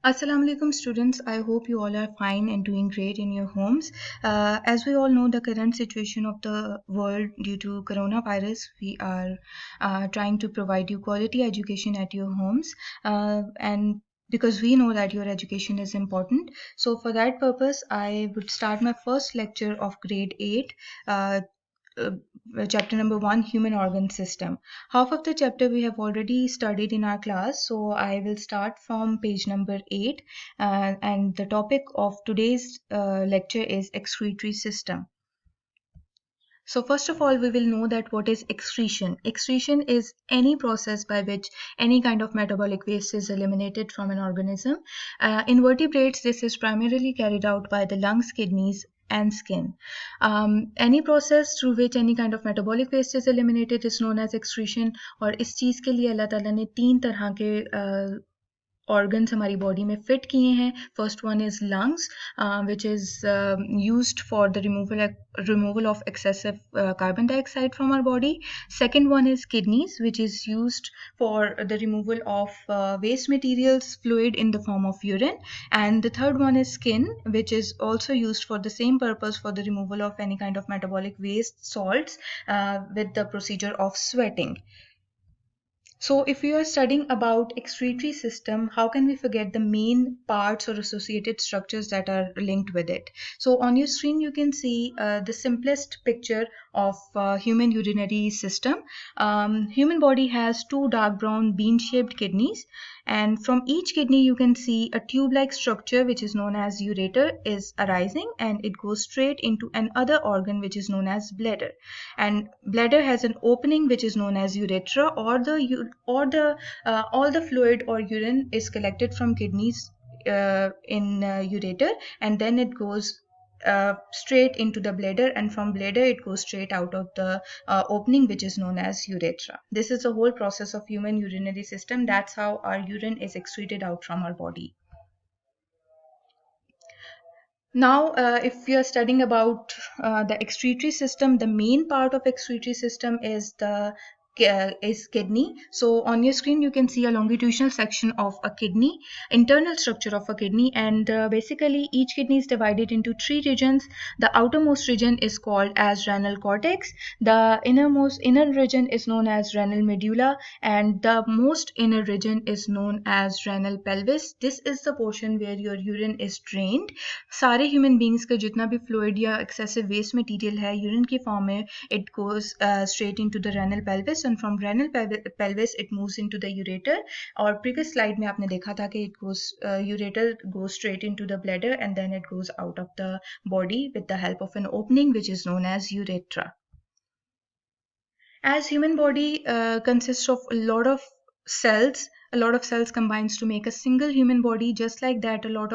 Assalamu alaikum students. I hope you all are fine and doing great in your homes. As we all know, the current situation of the world due to coronavirus, we are trying to provide you quality education at your homes. And because we know that your education is important. So for that purpose, I would start my first lecture of grade 8. Uh, Chapter number 1, human organ system. Half of the chapter we have already studied in our class, so I will start from page number 8, and the topic of today's lecture is excretory system. So first of all, we will know that what is excretion. Excretion is any process by which any kind of metabolic waste is eliminated from an organism. In vertebrates, this is primarily carried out by the lungs, kidneys, and skin. Any process through which any kind of metabolic waste is eliminated is known as excretion. और इस चीज़ के लिए अल्लाह ताला ने तीन तरह के organs हमारी body में fit किए हैं. First one is lungs, which is used for the removal of excessive carbon dioxide from our body. Second one is kidneys, which is used for the removal of waste materials, fluid in the form of urine. And the third one is skin, which is also used for the same purpose, for the removal of any kind of metabolic waste, salts, with the procedure of sweating. So if we are studying about excretory system, how can we forget the main parts or associated structures that are linked with it? So on your screen, you can see the simplest picture of human urinary system. Human body has two dark brown bean-shaped kidneys, and from each kidney you can see a tube-like structure which is known as ureter is arising, and it goes straight into another organ which is known as bladder. And bladder has an opening which is known as urethra, or the all the fluid or urine is collected from kidneys in ureter, and then it goes straight into the bladder, and from bladder it goes straight out of the opening which is known as urethra. This is the whole process of human urinary system. That's how our urine is excreted out from our body. Now, if we are studying about the excretory system, the main part of excretory system is kidney. So on your screen you can see a longitudinal section of a kidney, internal structure of a kidney, and basically each kidney is divided into three regions. The outermost region is called as renal cortex, the inner region is known as renal medulla, and the most inner region is known as renal pelvis. This is the portion where your urine is drained. सारे human beings का जितना भी fluid या excessive waste material है urine की form में, it goes straight into the renal pelvis, and from renal pelvis it moves into the ureter. और previous slide में आपने देखा था कि it goes ureter goes straight into the bladder, and then it goes out of the body with the help of an opening which is known as urethra. As human body consists of a lot of cells, a lot of cells combines to make a single human body. Just like that, a lot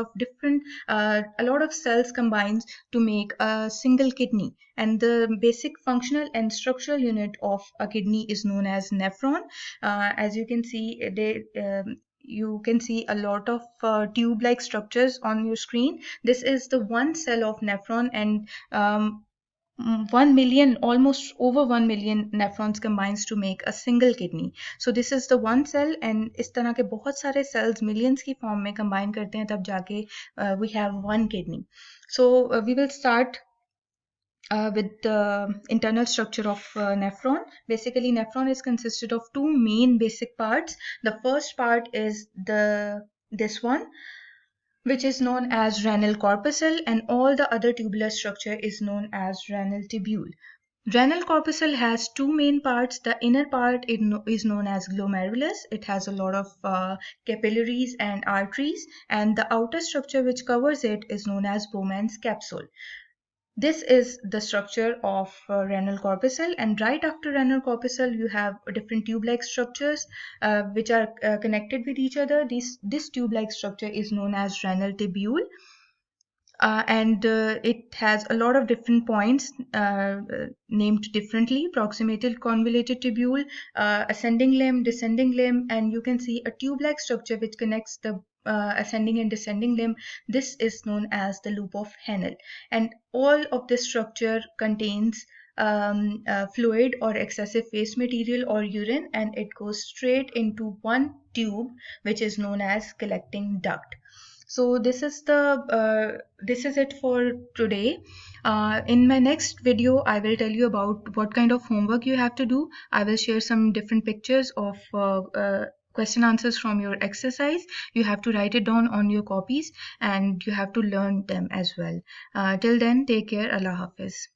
of cells combines to make a single kidney, and the basic functional and structural unit of a kidney is known as nephron. As you can see, you can see a lot of tube-like structures on your screen. This is the one cell of nephron, and 1 million, almost over 1 million nephrons combines to make a single kidney. So this is the one cell, and इस तरह के बहुत सारे cells millions की form में combine करते हैं, तब जाके we have one kidney. So we will start with the internal structure of nephron. Basically, nephron is consisted of two main basic parts. The first part is this one, which is known as renal corpuscle, and all the other tubular structure is known as renal tubule. Renal corpuscle has two main parts. The inner part is known as glomerulus. It has a lot of capillaries and arteries, and the outer structure which covers it is known as Bowman's capsule. This is the structure of renal corpuscle, and right after renal corpuscle you have different tube-like structures which are connected with each other. This tube-like structure is known as renal tubule, and it has a lot of different points named differently: proximal convoluted tubule, ascending limb, descending limb, and you can see a tube-like structure which connects the ascending and descending limb. This is known as the loop of Henle, and all of this structure contains fluid or excessive waste material or urine, and it goes straight into one tube, which is known as collecting duct. So this is it for today. In my next video, I will tell you about what kind of homework you have to do. I will share some different pictures of question answers from your exercise. You have to write it down on your copies and you have to learn them as well. Till then, take care. Allah Hafiz.